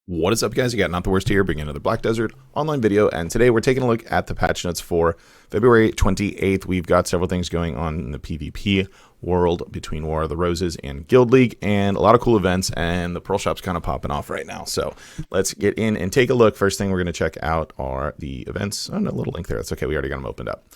What is up, guys? You got NotTheWorst here, bringing another Black Desert online video, and today we're taking a look at the patch notes for February 28th. We've got several things going on in the PvP world between War of the Roses and Guild League, and a lot of cool events, and the Pearl Shop's kind of popping off right now. So let's get in and take a look. First thing we're going to check out are the events. Oh, no, a little link there. That's okay. We already got them opened up.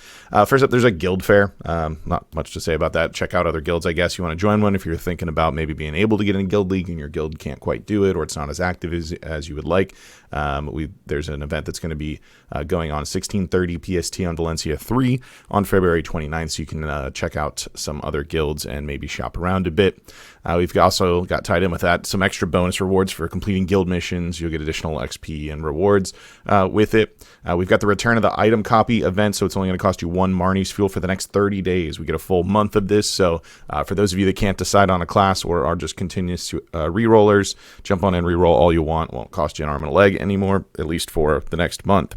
First up, there's a guild fair. Not much to say about that. Check out other guilds, I guess. You want to join one if you're thinking about maybe being able to get in Guild League and your guild can't quite do it, or it's not as active as you would like. There's an event that's going to be going on 1630 PST on Valencia 3 on February 29th, so you can check out some other guilds and maybe shop around a bit. We've also got tied in with that some extra bonus rewards for completing guild missions. You'll get additional XP and rewards with it. We've got the return of the item copy event, so it's only going to cost you 1 Marnie's fuel for the next 30 days. We get a full month of this, so for those of you that can't decide on a class or are just continuous rerollers, jump on and reroll all you want. Won't cost you an arm and a leg anymore, at least for the next month.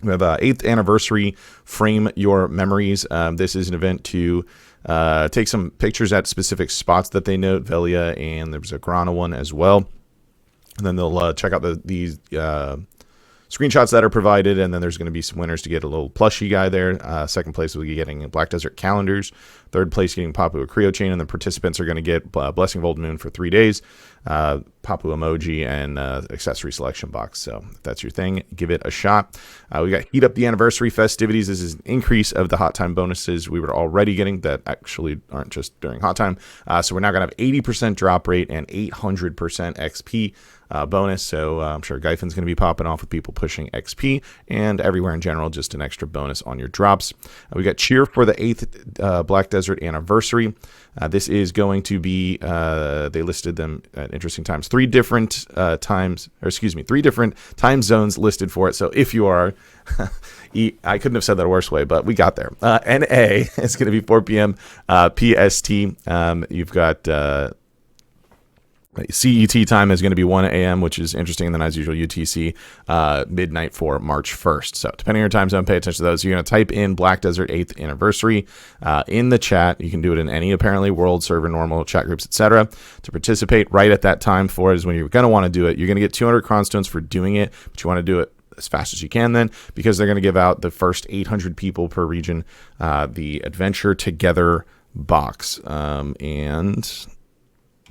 We have 8th anniversary Frame Your Memories. This is an event to take some pictures at specific spots that they note, Velia, and there's a Grana one as well. And then they'll check out these screenshots that are provided, and then there's going to be some winners to get a little plushie guy there. Second place will be getting Black Desert calendars. Third place getting Papua Creo chain, and the participants are going to get Blessing of Old Moon for 3 days, Papua emoji, and accessory selection box. So if that's your thing, give it a shot. We got Heat Up the Anniversary festivities. This is an increase of the Hot Time bonuses we were already getting that actually aren't just during Hot Time. So we're now going to have 80% drop rate and 800% XP bonus. So I'm sure Gyfin's going to be popping off with people pushing XP, and everywhere in general, just an extra bonus on your drops. We got Cheer for the 8th Black Desert anniversary. This is going to be, they listed them at interesting times. 3 different time zones listed for it. So if you are, I couldn't have said that a worse way, but we got there. NA is going to be 4 p.m. PST. You've got CET time is going to be 1 a.m., which is interesting. And then, as usual, UTC midnight for March 1st. So, depending on your time zone, pay attention to those. You're going to type in Black Desert 8th Anniversary in the chat. You can do it in any, apparently, world, server, normal, chat groups, etc. To participate right at that time for it is when you're going to want to do it. You're going to get 200 cron stones for doing it, but you want to do it as fast as you can then, because they're going to give out the first 800 people per region the Adventure Together box. And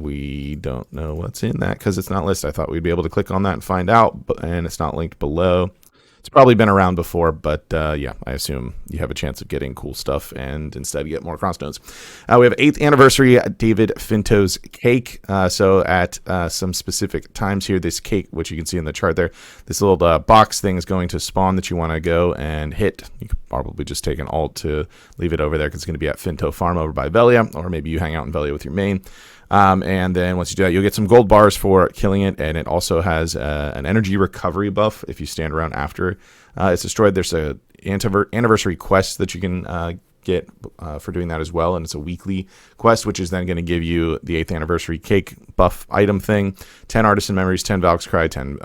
we don't know what's in that because it's not listed. I thought we'd be able to click on that and find out, and it's not linked below. It's probably been around before, but yeah, I assume you have a chance of getting cool stuff and instead you get more crossstones. We have 8th anniversary David Finto's cake. So at some specific times here, this cake, which you can see in the chart there, this little box thing is going to spawn that you want to go and hit. You could probably just take an alt to leave it over there because it's going to be at Finto Farm over by Velia, or maybe you hang out in Velia with your main. And then once you do that, you'll get some gold bars for killing it, and it also has an energy recovery buff if you stand around after it's destroyed. There's a anniversary quest that you can get for doing that as well, and it's a weekly quest, which is then going to give you the 8th anniversary cake buff item thing, 10 artisan memories, 10 Valk's Cry, 10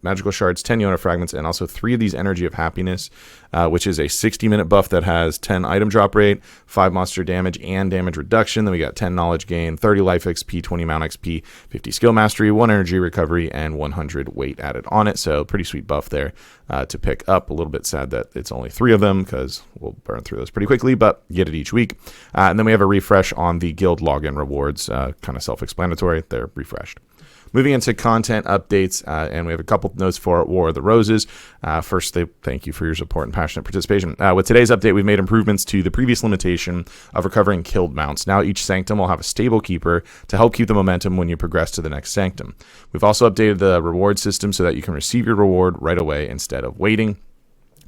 magical shards, 10 Yona fragments, and also 3 of these energy of happiness, which is a 60-minute buff that has 10 item drop rate, 5 monster damage and damage reduction. Then we got 10 knowledge gain, 30 life XP, 20 mount XP, 50 skill mastery, 1 energy recovery, and 100 weight added on it. So pretty sweet buff there to pick up. A little bit sad that it's only 3 of them because we'll burn through those pretty quickly, but get it each week. And then we have a refresh on the guild login rewards, kind of self-explanatory. They're refreshed. Moving into content updates, and we have a couple notes for War of the Roses. First, thank you for your support and passionate participation. With today's update, we've made improvements to the previous limitation of recovering killed mounts. Now each sanctum will have a stable keeper to help keep the momentum when you progress to the next sanctum. We've also updated the reward system so that you can receive your reward right away instead of waiting.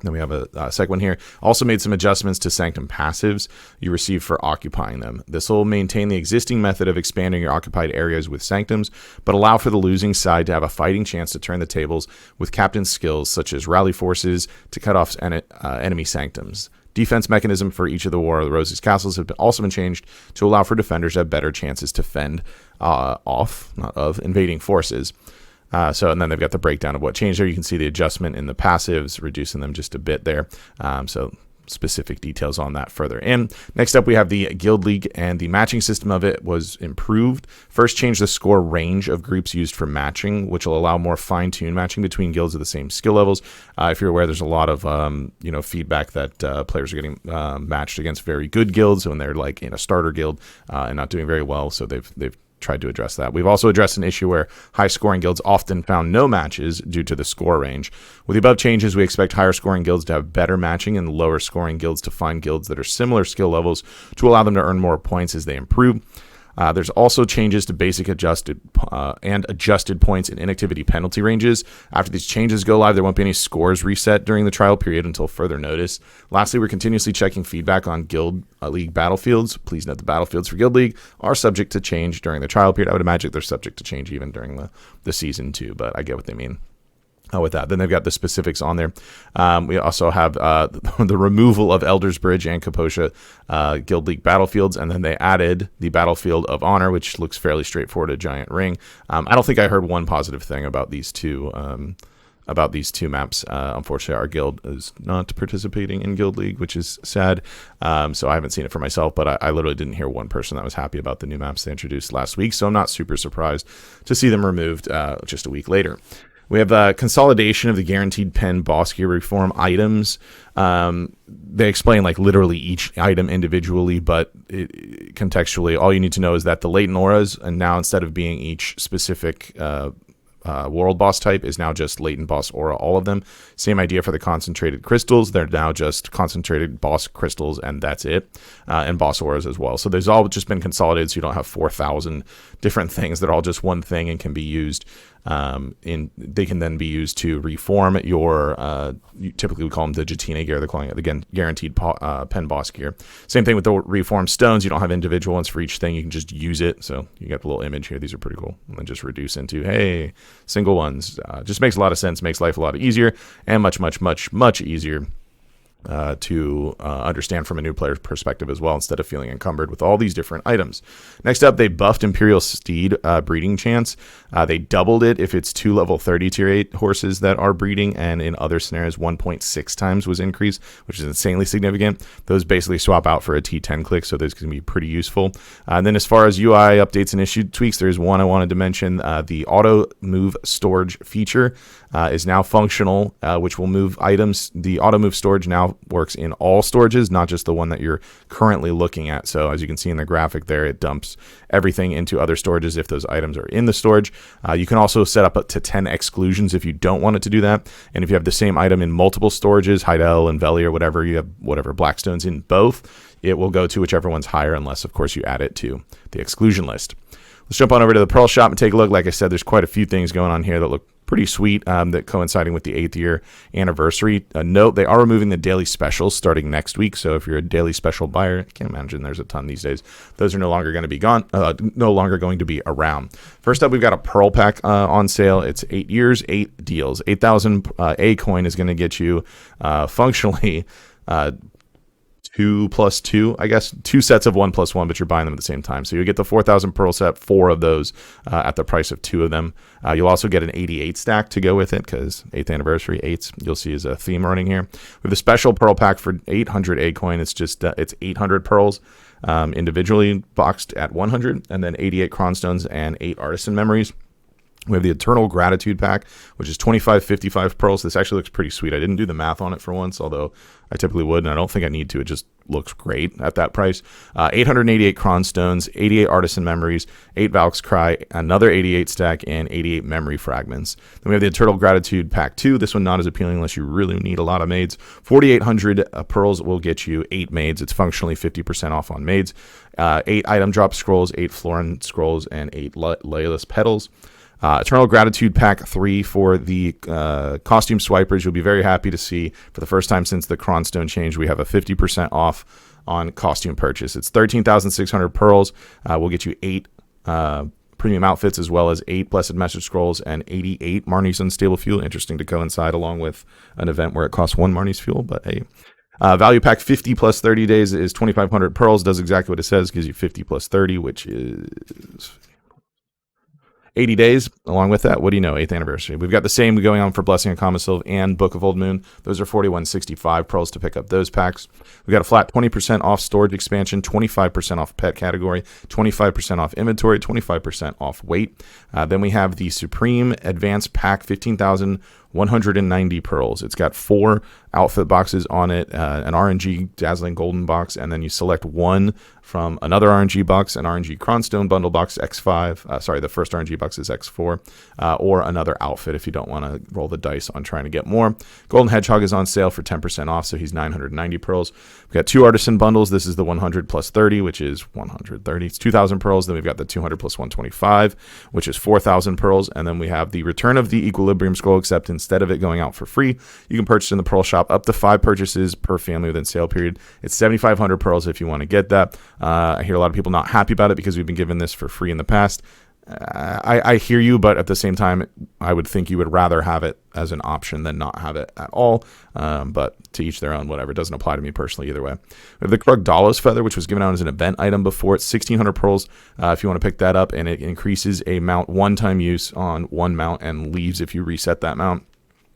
Then we have a second one here. Also made some adjustments to Sanctum passives you receive for occupying them. This will maintain the existing method of expanding your occupied areas with Sanctums, but allow for the losing side to have a fighting chance to turn the tables with captain skills such as rally forces to cut off enemy Sanctums. Defense mechanism for each of the War of the Roses castles have also been changed to allow for defenders to have better chances to fend off, not of, invading forces. And then they've got the breakdown of what changed there. You can see the adjustment in the passives, reducing them just a bit there. So specific details on that further in. Next up, we have the Guild League, and the matching system of it was improved. First, changed the score range of groups used for matching, which will allow more fine-tuned matching between guilds of the same skill levels. If you're aware, there's a lot of feedback that players are getting matched against very good guilds when they're like in a starter guild and not doing very well. So they've tried to address that. We've also addressed an issue where high scoring guilds often found no matches due to the score range. With the above changes, we expect higher scoring guilds to have better matching and lower scoring guilds to find guilds that are similar skill levels to allow them to earn more points as they improve. There's also changes to basic adjusted points and inactivity penalty ranges. After these changes go live, there won't be any scores reset during the trial period until further notice. Lastly, we're continuously checking feedback on Guild League battlefields. Please note the battlefields for Guild League are subject to change during the trial period. I would imagine they're subject to change even during the season too, but I get what they mean. With that, then they've got the specifics on there. We also have the removal of Elder's Bridge and Kaposha Guild League battlefields, and then they added the Battlefield of Honor, which looks fairly straightforward, a giant ring. I don't think I heard one positive thing about these two maps. Unfortunately, our guild is not participating in Guild League, which is sad. So I haven't seen it for myself, but I literally didn't hear one person that was happy about the new maps they introduced last week. So I'm not super surprised to see them removed just a week later. We have consolidation of the guaranteed pen boss gear reform items. They explain like literally each item individually, but contextually, all you need to know is that the latent auras, and now instead of being each specific world boss type, is now just latent boss aura, all of them. Same idea for the concentrated crystals. They're now just concentrated boss crystals, and that's it. And boss auras as well. So there's all just been consolidated, so you don't have 4,000 different things that are all just one thing and can be used. They can then be used to reform your typically we call them the Jatina gear. They're calling it again guaranteed pen boss gear. Same thing with the reformed stones. You don't have individual ones for each thing. You can just use it. So you got the little image here. These are pretty cool. And then just reduce into hey, single ones. Just makes a lot of sense. Makes life a lot easier and much easier to understand from a new player's perspective as well, instead of feeling encumbered with all these different items. Next up, they buffed Imperial Steed breeding chance. They doubled it if it's 2 level 30 tier 8 horses that are breeding, and in other scenarios 1.6 times was increased, which is insanely significant. Those basically swap out for a T10 click, so those can be pretty useful. And then as far as UI updates and issue tweaks, there's one I wanted to mention. The auto move storage feature is now functional, which will move items. The auto move storage now works in all storages, not just the one that you're currently looking at. So as you can see in the graphic there, it dumps everything into other storages if those items are in the storage. You can also set up to 10 exclusions if you don't want it to do that. And if you have the same item in multiple storages, Heidel and Veli or whatever, you have whatever Blackstones in both, it will go to whichever one's higher, unless of course you add it to the exclusion list. Let's jump on over to the Pearl Shop and take a look. Like I said, there's quite a few things going on here that look pretty sweet, that coinciding with the 8th year anniversary. Note, they are removing the daily specials starting next week. So if you're a daily special buyer, I can't imagine there's a ton these days. Those are no longer going to be gone, no longer going to be around. First up, we've got a Pearl Pack on sale. It's 8 years, 8 deals. 8,000 A coin is going to get you functionally 2 plus 2, I guess, 2 sets of 1 plus 1, but you're buying them at the same time. So you get the 4,000 pearl set, 4 of those at the price of 2 of them. You'll also get an 88 stack to go with it, because 8th anniversary, 8s, you'll see is a theme running here. We have the special pearl pack for 800 A coin. It's just, it's 800 pearls individually boxed at 100, and then 88 cronstones and 8 artisan memories. We have the Eternal Gratitude Pack, which is 55 pearls. This actually looks pretty sweet. I didn't do the math on it for once, although I typically would, and I don't think I need to. It just looks great at that price. 888 Cronstones, 88 Artisan Memories, 8 Valk's Cry, another 88 stack, and 88 Memory Fragments. Then we have the Eternal Gratitude Pack 2. This one not as appealing unless you really need a lot of maids. 4,800 pearls will get you 8 maids. It's functionally 50% off on maids. 8 Item Drop Scrolls, 8 Florin Scrolls, and 8 Layla's Petals. Eternal Gratitude Pack 3 for the costume swipers. You'll be very happy to see, for the first time since the Cronstone change, we have a 50% off on costume purchase. It's 13,600 pearls. We'll get you 8 premium outfits, as well as 8 Blessed Message Scrolls and 88 Marnie's Unstable Fuel. Interesting to coincide along with an event where it costs 1 Marnie's Fuel, but hey. Value Pack 50 plus 30 days is 2,500 pearls. Does exactly what it says, gives you 50 plus 30, which is 80 days. Along with that, what do you know? 8th anniversary. We've got the same going on for Blessing of Common Sylve and Book of Old Moon. Those are 41.65 pearls to pick up those packs. We've got a flat 20% off storage expansion, 25% off pet category, 25% off inventory, 25% off weight. Then we have the Supreme Advanced Pack, 15,190 pearls. It's got 4 outfit boxes on it, an RNG Dazzling Golden box, and then you select one from another RNG box, an RNG Cronstone bundle box X5. The first RNG box is X4, or another outfit if you don't want to roll the dice on trying to get more. Golden Hedgehog is on sale for 10% off, so he's 990 pearls. We've got 2 Artisan bundles. This is the 100 plus 30, which is 130. It's 2,000 pearls. Then we've got the 200 plus 125, which is 4,000 pearls. And then we have the Return of the Equilibrium Scroll, except instead of it going out for free, you can purchase in the Pearl Shop up to 5 purchases per family within sale period. It's 7,500 pearls if you want to get that. I hear a lot of people not happy about it because we've been given this for free in the past. I hear you, but at the same time, I would think you would rather have it as an option than not have it at all. But to each their own, whatever. It doesn't apply to me personally either way. We have the Krugdalos Feather, which was given out as an event item before. It's 1,600 pearls if you want to pick that up, and it increases a mount one-time use on one mount and leaves if you reset that mount.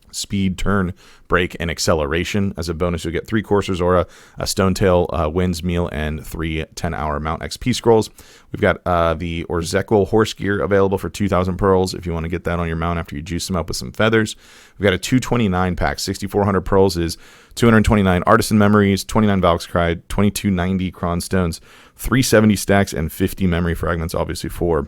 Speed, turn, break, and acceleration. As a bonus, you'll get 3 Courser's Aura, a Stonetail Wind's Meal, and 3 10-hour Mount XP scrolls. We've got the Orzekel Horse Gear available for 2,000 pearls if you want to get that on your mount after you juice them up with some feathers. We've got a 229 pack. 6,400 pearls is 229 Artisan Memories, 29 Valk's Cry, 2290 Cronstones, 370 stacks, and 50 Memory Fragments, obviously for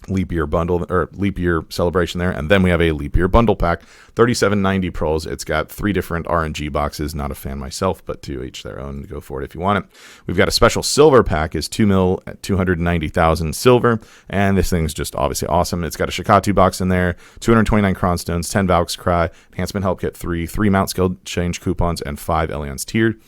leap year bundle or leap year celebration there. And then we have a leap year bundle pack, 3790 pearls. It's got 3 different RNG boxes. Not a fan myself, but to each their own. Go for it if you want it. We've got a special silver pack, is 2 mil at 290,000 silver, and this thing's just obviously awesome. It's got a Shikatu box in there, 229 Cronstones, 10 Valk's Cry, Enhancement Help Kit 3 Mount Skill Change coupons, and 5 Elion's Tiered.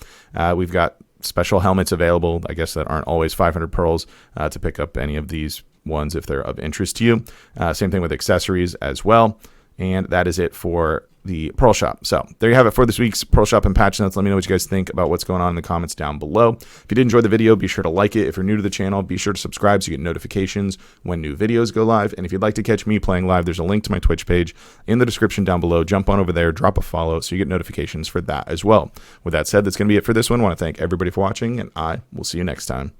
We've got special helmets available, I guess, that aren't always 500 pearls to pick up any of these ones if they're of interest to you. Same thing with accessories as well. And that is it for the Pearl Shop. So there you have it for this week's Pearl Shop and patch notes. Let me know what you guys think about what's going on in the comments down below. If you did enjoy the video, be sure to like it. If you're new to the channel, be sure to subscribe so you get notifications when new videos go live. And if you'd like to catch me playing live, there's a link to my Twitch page in the description down below. Jump on over there, drop a follow so you get notifications for that as well. With that said, that's going to be it for this one. I want to thank everybody for watching, and I will see you next time.